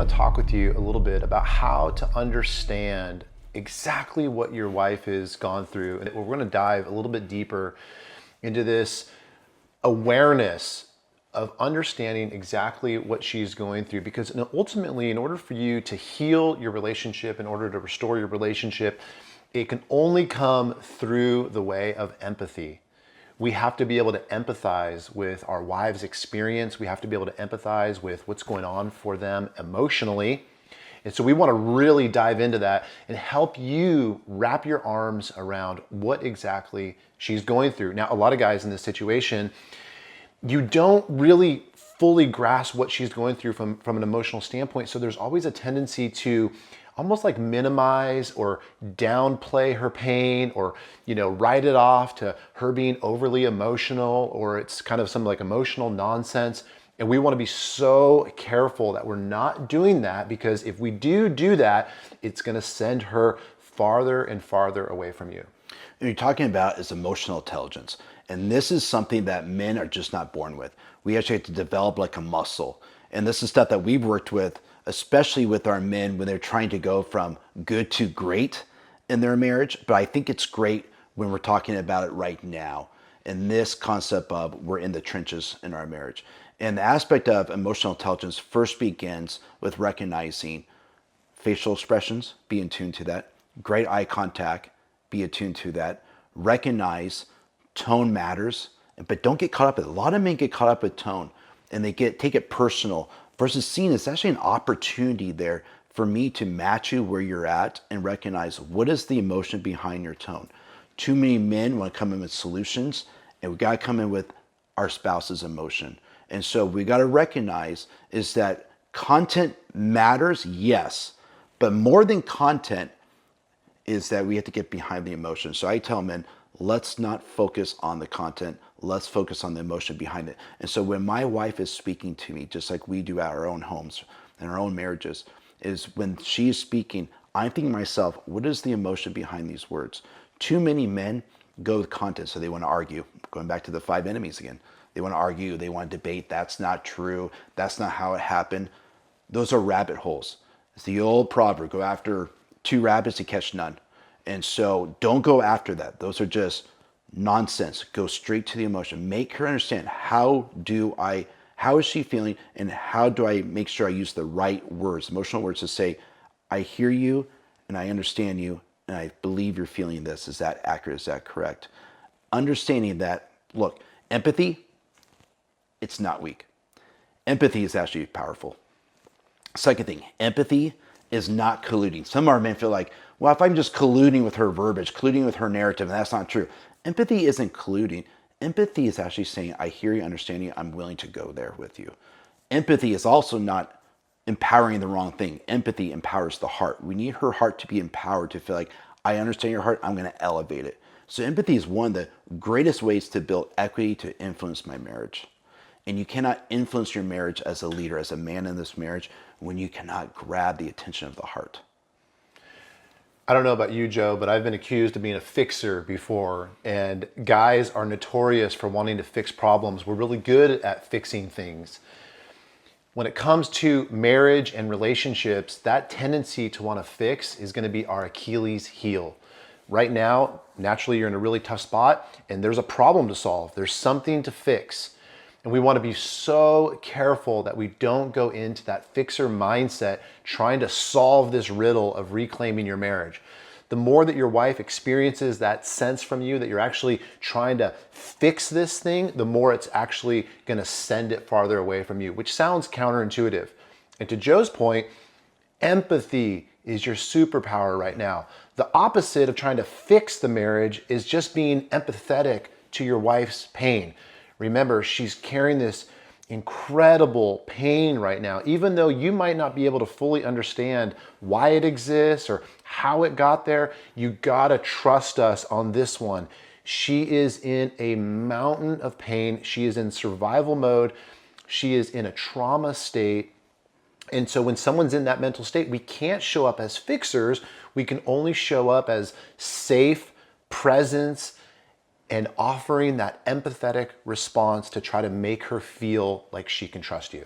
want to talk with you a little bit about how to understand exactly what your wife has gone through. And we're going to dive a little bit deeper into this awareness of understanding exactly what she's going through. Because ultimately, in order for you to heal your relationship, in order to restore your relationship, it can only come through the way of empathy. We have to be able to empathize with our wives' experience. We have to be able to empathize with what's going on for them emotionally. And so we want to really dive into that and help you wrap your arms around what exactly she's going through. Now, a lot of guys in this situation, you don't really fully grasp what she's going through from an emotional standpoint. So there's always a tendency to almost like minimize or downplay her pain, or write it off to her being overly emotional, or it's kind of some like emotional nonsense. And we want to be so careful that we're not doing that, because if we do that, it's going to send her farther and farther away from you. What you're talking about is emotional intelligence. And this is something that men are just not born with. We actually have to develop like a muscle. And this is stuff that we've worked with, especially with our men when they're trying to go from good to great in their marriage. But I think it's great when we're talking about it right now. And this concept of we're in the trenches in our marriage. And the aspect of emotional intelligence first begins with recognizing facial expressions, be in tune to that. Great eye contact, be attuned to that. Recognize tone matters, but don't get caught up with it. A lot of men get caught up with tone and they take it personal, versus seeing it's actually an opportunity there for me to match you where you're at and recognize what is the emotion behind your tone. Too many men want to come in with solutions, and we got to come in with our spouse's emotion. And so we got to recognize is that content matters, yes, but more than content is that we have to get behind the emotion. So I tell men, let's not focus on the content. Let's focus on the emotion behind it. And so when my wife is speaking to me, just like we do at our own homes and our own marriages, is when she's speaking, I'm thinking to myself, what is the emotion behind these words? Too many men go with content, so they want to argue. Going back to the 5 enemies again. They want to argue, they want to debate, that's not true, that's not how it happened. Those are rabbit holes. It's the old proverb, go after 2 rabbits to catch none. And so don't go after that. Those are just nonsense. Go straight to the emotion. Make her understand how is she feeling, and how do I make sure I use the right words, emotional words, to say, I hear you and I understand you and I believe you're feeling this. Is that accurate? Is that correct? Understanding that, look, empathy, it's not weak. Empathy is actually powerful. Second thing, empathy is not colluding. Some of our men feel like, well, if I'm just colluding with her verbiage, colluding with her narrative, and that's not true. Empathy isn't colluding. Empathy is actually saying, I hear you, understand you, I'm willing to go there with you. Empathy is also not empowering the wrong thing. Empathy empowers the heart. We need her heart to be empowered to feel like, I understand your heart, I'm going to elevate it. So empathy is one of the greatest ways to build equity to influence my marriage. And you cannot influence your marriage as a leader, as a man in this marriage, when you cannot grab the attention of the heart. I don't know about you, Joe, but I've been accused of being a fixer before, and guys are notorious for wanting to fix problems. We're really good at fixing things. When it comes to marriage and relationships, that tendency to want to fix is going to be our Achilles heel. Right now, naturally, you're in a really tough spot, and there's a problem to solve. There's something to fix. And we want to be so careful that we don't go into that fixer mindset trying to solve this riddle of reclaiming your marriage. The more that your wife experiences that sense from you that you're actually trying to fix this thing, the more it's actually going to send it farther away from you, which sounds counterintuitive. And to Joe's point, empathy is your superpower right now. The opposite of trying to fix the marriage is just being empathetic to your wife's pain. Remember, she's carrying this incredible pain right now, even though you might not be able to fully understand why it exists or how it got there. You gotta trust us on this one. She is in a mountain of pain. She is in survival mode. She is in a trauma state. And so when someone's in that mental state, we can't show up as fixers. We can only show up as safe presence and offering that empathetic response to try to make her feel like she can trust you.